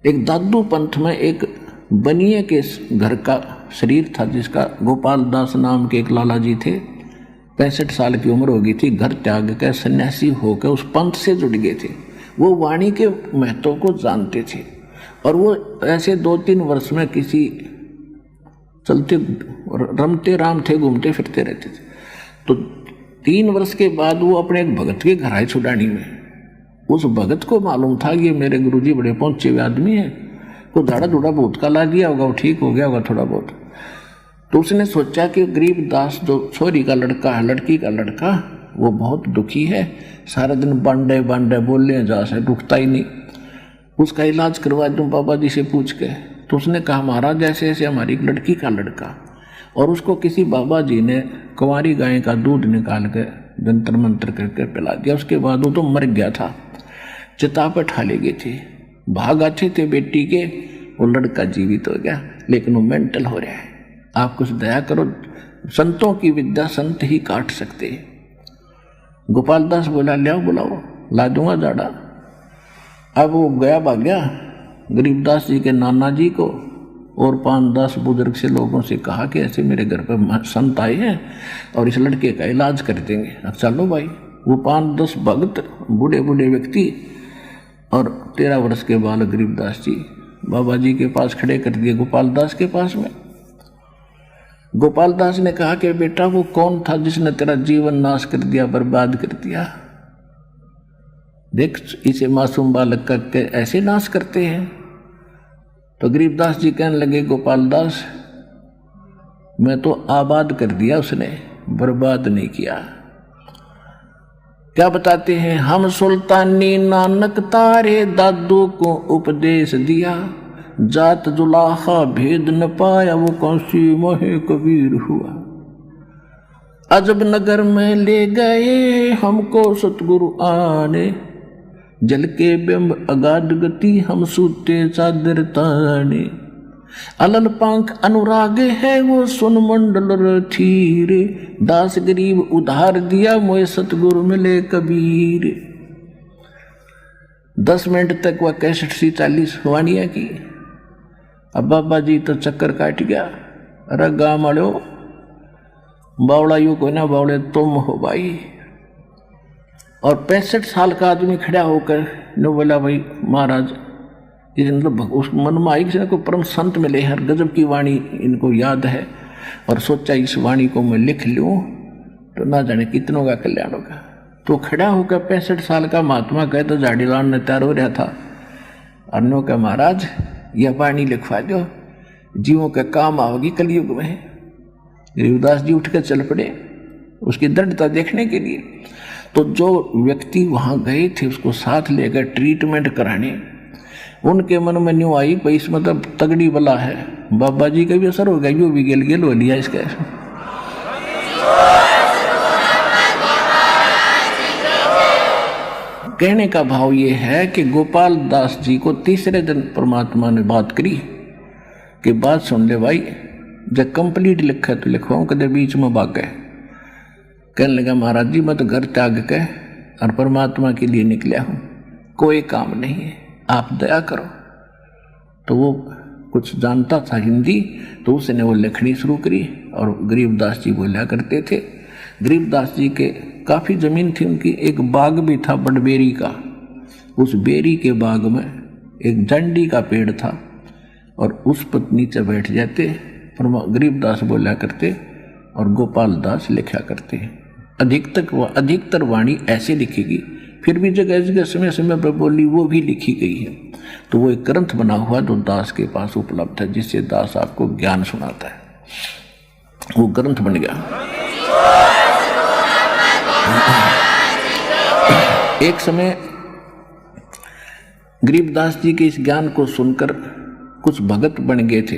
एक दादू पंथ में एक बनिए के घर का शरीर था, जिसका गोपाल दास नाम के एक लाला जी थे। 65 साल की उम्र हो गई थी। घर त्याग कर सन्यासी होकर उस पंथ से जुड़ गए थे। वो वाणी के महत्व को जानते थे और वो ऐसे 2-3 वर्ष में किसी चलते रमते राम थे, घूमते फिरते रहते थे। तो 3 वर्ष के बाद वो अपने एक भगत के घर आए छुडानी में। उस भगत को मालूम था कि ये मेरे गुरुजी बड़े पहुंचे हुए आदमी हैं, को झाड़ा धूड़ा बहुत का ला दिया होगा, वो ठीक हो गया होगा थोड़ा बहुत। तो उसने सोचा कि गरीबदास जो छोरी का लड़का है, लड़की का लड़का, वो बहुत दुखी है, सारा दिन बांडे बांडे बोलने जा से रुकता ही नहीं, उसका इलाज करवा दूं बाबा जी से पूछ के। तो उसने कहा महाराज ऐसे ऐसे हमारी एक लड़की का लड़का, और उसको किसी बाबा जी ने कुंवारी गाय का दूध निकाल के जंतर मंतर करके पिला दिया। उसके बाद वो तो मर गया था, चिता पर ठा ले गए थे, भाग अच्छे थे बेटी के, वो लड़का जीवित हो गया लेकिन वो मेंटल हो रहा है। आप कुछ दया करो, संतों की विद्या संत ही काट सकते हैं। गोपाल दास बोला ले आओ, बुलाओ, ला दूंगा झाड़ा। अब वो गया भाग गया, गरीबदास जी के नाना जी को और 5-10 बुजुर्ग से लोगों से कहा कि ऐसे मेरे घर पर संत आए हैं और इस लड़के का इलाज कर देंगे। अब चलो भाई, वो 5-10 भक्त बूढ़े बूढ़े व्यक्ति और 13 वर्ष के बालक गरीबदास जी बाबा जी के पास खड़े कर दिए, गोपाल दास के पास में। गोपाल दास ने कहा कि बेटा वो कौन था जिसने तेरा जीवन नाश कर दिया, बर्बाद कर दिया? देख इसे मासूम बालक का ऐसे नाश करते हैं। तो गरीबदास जी कहने लगे गोपाल दास, मैं तो आबाद कर दिया उसने, बर्बाद नहीं किया। क्या बताते हैं, हम सुल्तानी नानक तारे दादू को उपदेश दिया, जात जुलाहा भेद न पाया वो कौसी मोहे कबीर हुआ। अजब नगर में ले गए हमको सतगुरु आने, जल के बिंब अगाध गति हम सूते चादर ताने। अलल पंख अनुराग है वो सुन मंडल थीरे, दास गरीब उधार दिया मोए सतगुरु मिले कबीर। 10 मिनट तक वह 61-40 वाणियां की। अब बाबा जी तो चक्कर काट गया। अरे गाँव वालो, बावड़ा यू को ना बावड़े तुम हो भाई। और 65 साल का आदमी खड़ा होकर ने बोला भाई महाराज, ये मतलब उस मन में आई किसी को परम संत मिले हैं, गजब की वाणी इनको याद है, और सोचा इस वाणी को मैं लिख लूँ तो ना जाने कितनों का कल्याण होगा। तो खड़ा होकर 65 साल का महात्मा कहे तो झाड़ीलाल ने तैयार हो रहा था। अन्यों का महाराज यह वाणी लिखवा दो, जीवों के काम आओगी कलयुग में। गरीबदास जी उठ कर चल पड़े उसकी दृढ़ता देखने के लिए। तो जो व्यक्ति वहाँ गए थे उसको साथ लेकर ट्रीटमेंट कराने, उनके मन में न्यू आई भाई इस मतलब तगड़ी बला है, बाबा जी का भी असर हो गया, यो भी गेल हो लिया इसका। कहने का भाव ये है कि गोपाल दास जी को तीसरे दिन परमात्मा ने बात करी कि बात सुन ले भाई, जब कंप्लीट लिखा तो लिखवाऊं, कदे बीच में भाग गए। कहने लगा महाराज जी मैं तो घर त्याग के और परमात्मा के लिए निकला हूँ, कोई काम नहीं है, आप दया करो। तो वो कुछ जानता था हिंदी, तो उसने वो लिखनी शुरू करी। और गरीबदास जी बोला करते थे, गरीबदास जी के काफ़ी ज़मीन थी उनकी, एक बाग भी था बड़बेरी का। उस बेरी के बाग में एक जंडी का पेड़ था और उस पर नीचे बैठ जाते गरीबदास बोला करते और गोपाल दास लिखा करते। अधिकतर वाणी ऐसे लिखेगी, फिर भी जगह जगह समय समय पर बोली वो भी लिखी गई है। तो वो एक ग्रंथ बना हुआ जो दास के पास उपलब्ध है, जिससे दास आपको ज्ञान सुनाता है, वो ग्रंथ बन गया। एक समय गरीबदास जी के इस ज्ञान को सुनकर कुछ भगत बन गए थे।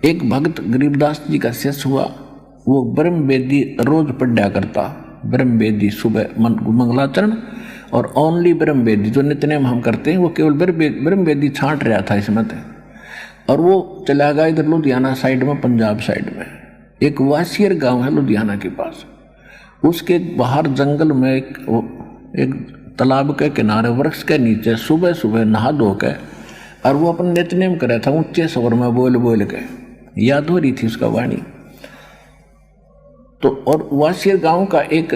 एक भगत गरीबदास जी का शिष्य हुआ, वो ब्रह्म वेदी रोज पढ़ा करता। ब्रह्म वेदी सुबह मंगलाचरण और ओनली ब्रह्म वेदी जो नित्यनेम हम करते हैं, वो केवल ब्रह्म वेदी छांट रहा था इसमें। और वो चला गया इधर लुधियाना साइड में, पंजाब साइड में एक वासियर गांव है लुधियाना के पास। उसके बाहर जंगल में एक तालाब के किनारे वृक्ष के नीचे सुबह सुबह नहा धो के और वो अपन नित्यनेम कर रहा था ऊंचे स्वर में बोल बोल के, याद हो रही थी उसका वाणी। तो और वासियर गांव का एक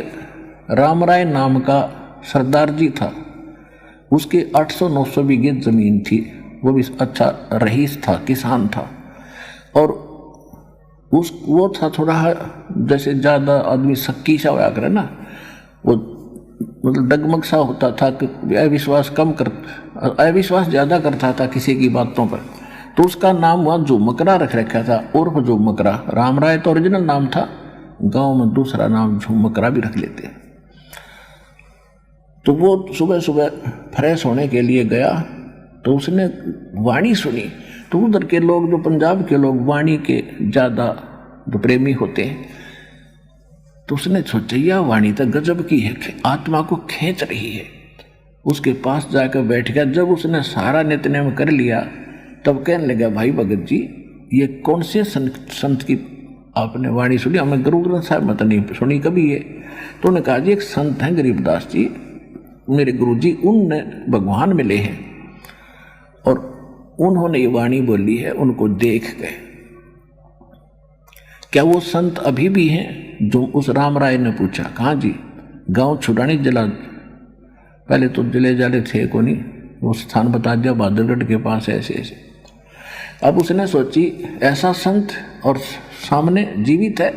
रामराय नाम का सरदार जी था, उसके 800-900 बीघे जमीन थी, वो भी अच्छा रईस था, किसान था। और वो था थोड़ा जैसे ज़्यादा आदमी सक्की सा होया करे ना, वो मतलब डगमग सा होता था, अविश्वास अविश्वास ज़्यादा करता था किसी की बातों पर। तो उसका नाम वहाँ झुमकरा रख रखा था, उर्फ झुमकरा। रामराय तो ओरिजिनल नाम था, गांव में दूसरा नाम झुमकरा भी रख लेते हैं। तो वो सुबह सुबह फ्रेश होने के लिए गया, तो उसने वाणी सुनी। तो उधर के लोग, जो पंजाब के लोग, वाणी के ज़्यादा जो प्रेमी होते हैं, तो उसने सोचा यह वाणी तो गजब की है, आत्मा को खींच रही है। उसके पास जाकर बैठ गया। जब उसने सारा नित्यनेम कर लिया तब कहने लगा, भाई भगत जी, ये कौन से संत की आपने वाणी सुनी? हमें गुरु ग्रंथ साहब में तो नहीं सुनी कभी ये। तो उन्होंने कहा जी एक संत हैं गरीबदास जी, मेरे गुरु जी, उनने भगवान मिले हैं और उन्होंने ये वाणी बोली है, उनको देख गए। क्या वो संत अभी भी हैं? जो उस रामराय ने पूछा। कहाँ जी? गांव छुड़ानी जिला, पहले तो जिले जाले थे को नहीं, वो स्थान बता दिया बहादुरगढ़ के पास ऐसे ऐसे। अब उसने सोची ऐसा संत और सामने जीवित है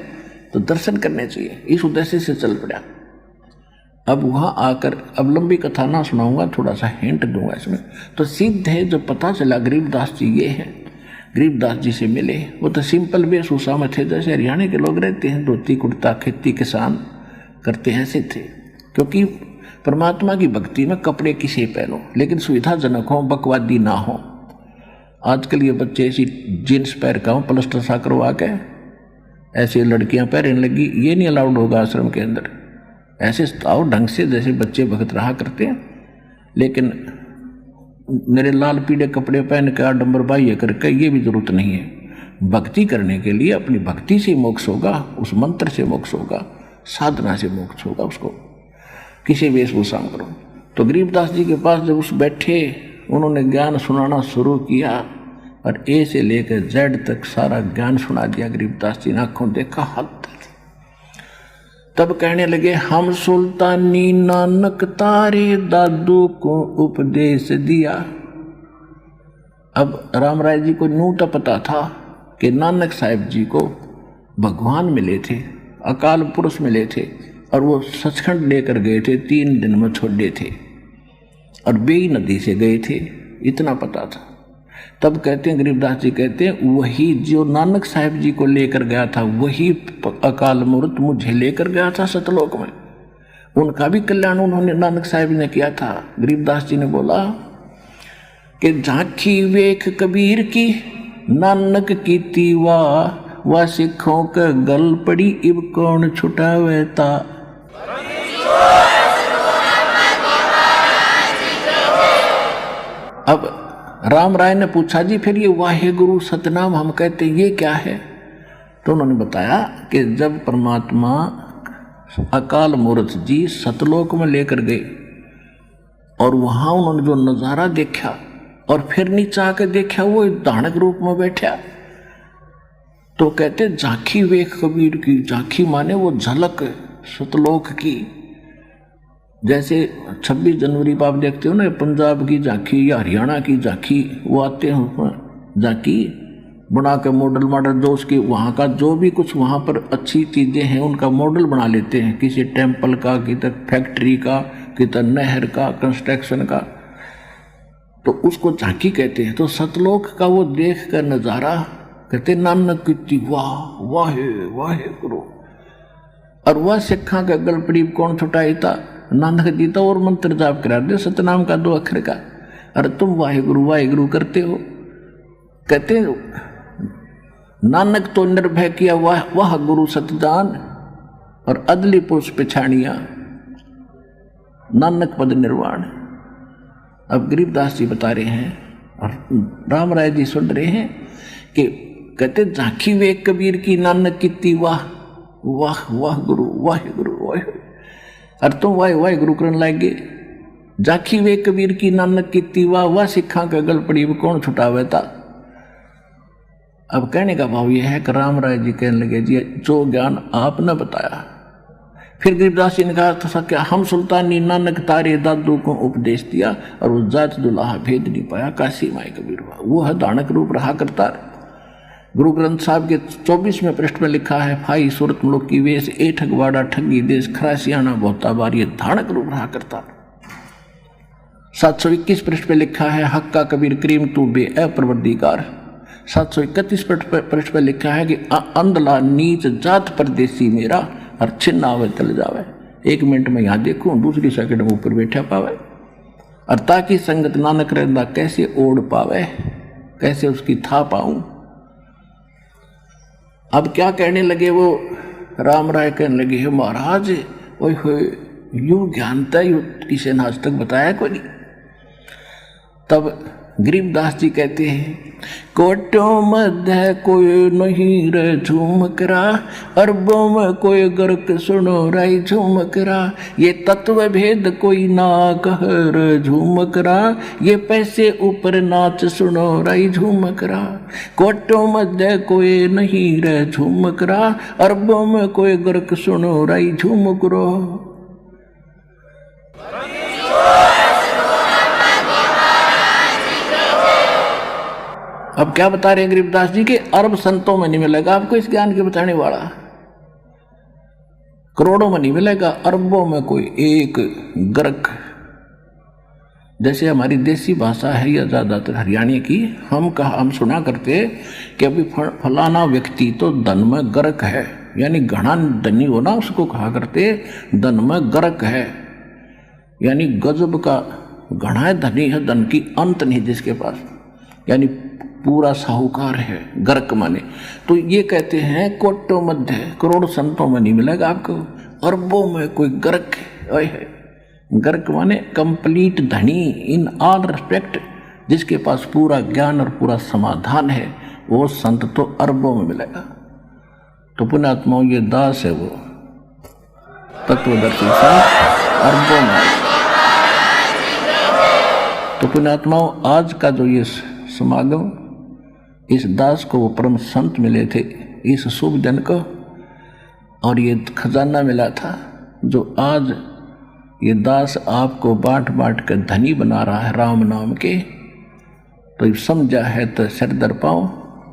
तो दर्शन करने चाहिए, इस उद्देश्य से चल पड़ा। अब वहाँ आकर, अब लंबी कथा ना सुनाऊंगा, थोड़ा सा हिंट दूंगा इसमें। तो सीधे जो पता चला गरीबदास जी ये हैं, गरीबदास जी से मिले। वो तो सिंपल वेशभूषा में थे, जैसे हरियाणा के लोग रहते हैं, धोती कुर्ता, खेती किसान करते हैं, ऐसे थे। क्योंकि परमात्मा की भक्ति में कपड़े किसे पहनो, लेकिन सुविधाजनक हो, बकवादी ना हो। आजकल ये बच्चे ऐसी जीन्स पहन का हो, प्लास्टर सा करवा के ऐसे लड़कियां पहनने लगी, ये नहीं अलाउड होगा आश्रम के अंदर। ऐसे आओ ढंग से, जैसे बच्चे भगत रहा करते हैं। लेकिन मेरे लाल पीले कपड़े पहन के आडंबर बाह्य करके ये भी जरूरत नहीं है। भक्ति करने के लिए अपनी भक्ति से मोक्ष होगा, उस मंत्र से मोक्ष होगा, साधना से मोक्ष होगा, उसको किसी वेशभूषा में करो। तो गरीबदास जी के पास जब उस बैठे, उन्होंने ज्ञान सुनाना शुरू किया और ए से लेकर जेड तक सारा ज्ञान सुना दिया। गरीबदास जी ने आंखों देखा, हद तक। तब कहने लगे, हम सुल्तानी नानक तारे दादू को उपदेश दिया। अब रामराय जी को यूं तो पता था कि नानक साहिब जी को भगवान मिले थे, अकाल पुरुष मिले थे, और वो सचखंड लेकर गए थे, 3 दिन में छोड़े थे, और बेई नदी से गए थे, इतना पता था। तब कहते हैं, गरीबदास जी कहते हैं, वही जो नानक साहिब जी को लेकर गया था, वही अकाल मूर्त मुझे लेकर गया था सतलोक में। उनका भी कल्याण उन्होंने, नानक साहिब ने किया था। गरीबदास जी ने बोला कि झांकी वेख कबीर की, नानक की तीवा, वह सिखों का गल पड़ी, इब कौन छुटावे ता। अब राम राय ने पूछा, जी फिर ये वाहे गुरु सतनाम हम कहते हैं, ये क्या है? तो उन्होंने बताया कि जब परमात्मा अकाल मूर्त जी सतलोक में लेकर गए और वहां उन्होंने जो नजारा देखा और फिर नीचे आकर देखा, वो दानक रूप में बैठा, तो कहते झांकी वेख कबीर की। झांकी माने वो झलक सतलोक की। जैसे 26 जनवरी पर आप देखते हो ना, पंजाब की झांकी या हरियाणा की झांकी, वो आते हैं झांकी बना के मॉडल जो उसकी वहाँ का जो भी कुछ वहाँ पर अच्छी चीज़ें हैं उनका मॉडल बना लेते हैं, किसी टेम्पल का, किसी फैक्ट्री का, किसी नहर का, कंस्ट्रक्शन का, तो उसको झांकी कहते हैं। तो सतलोक का वो देख कर नज़ारा कहते नानक की वाह वाहे वाहे गुरु। और वह सिखा का गलपड़ी कौन छुटाई था? नानक जी तो और मंत्र जाप करा दे सतनाम का 2 अक्षर का। अरे तुम वाहे गुरु करते हो। कहते नानक तो निर्भय किया वह गुरु सतजान, और अदली पुरुष पिछाड़िया नानक पद निर्वाण। अब गरीबदास जी बता रहे हैं और राम राय जी सुन रहे हैं कि कहते झांकी वे कबीर की, नानक की वाह वाह वाह गुरु वाहे गुरु वाहे। और तुम वाहे वाहे गुरु करने लगे। जाखी वे कबीर की नानक की तीवा वह सिखा के गल पड़ी वो कौन छुटावे था। अब कहने का भाव यह है कि राम राय जी कहने लगे जी जो ज्ञान आपने बताया। फिर गरीबदास जी ने कहा था क्या हम सुल्तानी नानक तारे दादू को उपदेश दिया और वो जात दुल्हा भेद नहीं पाया काशी माई कबीर वो है दानक रूप रहा करता। गुरु ग्रंथ साहब के 24वें पृष्ठ में लिखा है फाई सूरत मुल्क की वेश ए ठगवाड़ा ठगी देश खरासियाना बहुता बार ये धानक रूप रहा करता। 721 पृष्ठ पे लिखा है हक्का कबीर करीम तू बे अप्रवर्तिकार। 731 पृष्ठ पे लिखा है कि अंधला नीच जात परदेसी मेरा और छिन्न आवे चल जावे। 1 मिनट में यहाँ देखूं दूसरी सेकंड में ऊपर बैठा पावे और ताकि संगत नानक रहना कैसे ओढ़ पावे कैसे उसकी था पाऊं। अब क्या कहने लगे वो राम राय कहने लगे हे महाराज ओए होए यूं ज्ञानता यू किसी ने आज तक बताया कोई नहीं। तब गरीबदास जी कहते हैं कोटों मध्य कोई नहीं रे झूमकरा अरबों में कोई गर्क सुनो राई झूमकरा ये तत्व भेद कोई ना कह रे झूमकरा ये पैसे ऊपर नाच सुनो राई झूमकरा कोटों मध्य कोई नहीं रे झूमकरा अरबों में कोई गर्क सुनो राई झूमकरो। अब क्या बता रहे हैं गरीबदास जी के अरब संतों में नहीं मिलेगा आपको इस ज्ञान के बताने वाला, करोड़ों में नहीं मिलेगा, अरबों में कोई एक गर्क। जैसे हमारी देसी भाषा है या ज़्यादातर हरियाणा की, हम सुना करते कि अभी फलाना व्यक्ति तो धन में गर्क है, यानी घना धनी हो ना उसको कहा करते धन में गर्क है, यानी गजब का घना धनी है, धन की अंत नहीं जिसके पास, यानी पूरा साहूकार है गर्क माने। तो ये कहते हैं कोटों मध्य करोड़ संतों में नहीं मिलेगा आपको, अरबों में कोई गर्क है। गर्क माने कंप्लीट धनी इन ऑल रिस्पेक्ट, जिसके पास पूरा ज्ञान और पूरा समाधान है, वो संत तो अरबों में मिलेगा। तो पुण्यात्माओं ये दास है वो तत्वदर्शी संत अरबों में। तो पुण्यात्माओं आज का जो ये समागम, इस दास को वो परम संत मिले थे इस शुभ दिन को, और ये खजाना मिला था जो आज ये दास आपको बांट बांट कर धनी बना रहा है राम नाम के। तो समझा है तो सिर दर पाओ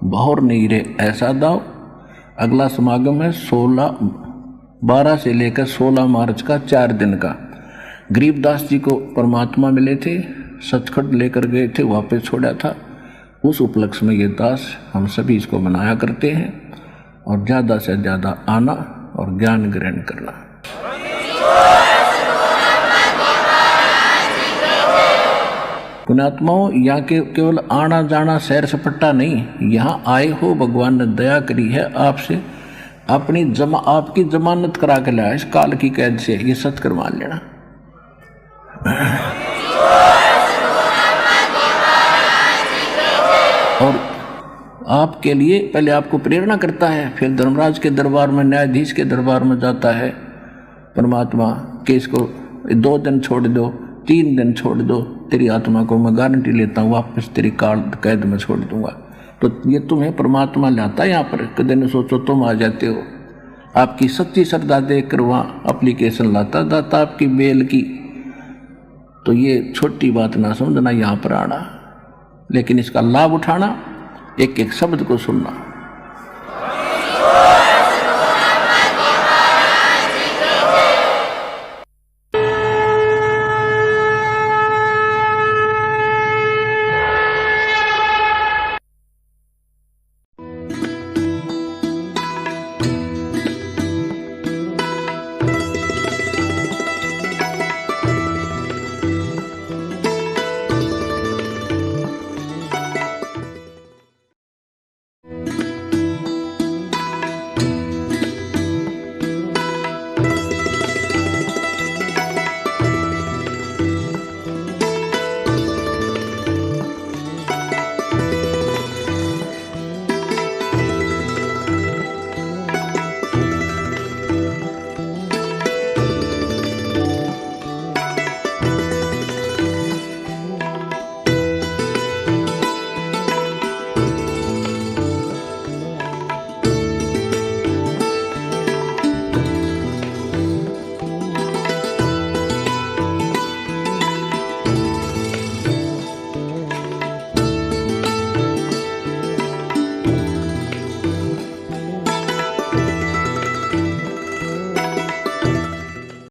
बहुर नहीं रे ऐसा दाओ। अगला समागम है 12 से लेकर 16 मार्च का 4 दिन का। गरीबदास जी को परमात्मा मिले थे, सचखंड लेकर गए थे, वापस छोड़ा था। उस उपलक्ष्य में ये दास हम सभी इसको मनाया करते हैं, और ज़्यादा से ज़्यादा आना और ज्ञान ग्रहण करना। पुण्यात्माओं यहाँ के केवल आना जाना सैर सपट्टा नहीं, यहाँ आए हो भगवान ने दया करी है आपसे, आपकी जमानत करा के लाया इस काल की कैद से, ये सत्कर मान लेना। और आपके लिए पहले आपको प्रेरणा करता है, फिर धर्मराज के दरबार में, न्यायाधीश के दरबार में जाता है परमात्मा कि इसको 2 दिन छोड़ दो, 3 दिन छोड़ दो, तेरी आत्मा को मैं गारंटी लेता हूँ वापस तेरी काल कैद में छोड़ दूंगा। तो ये तुम्हें परमात्मा लाता है यहाँ पर, कदे न सोचो तुम आ जाते हो। आपकी सच्ची श्रद्धा देख कर वहाँ अप्लीकेशन लाता दाता आपकी बेल की। तो ये छोटी बात ना समझना यहाँ पर आना, लेकिन इसका लाभ उठाना, एक एक शब्द को सुनना।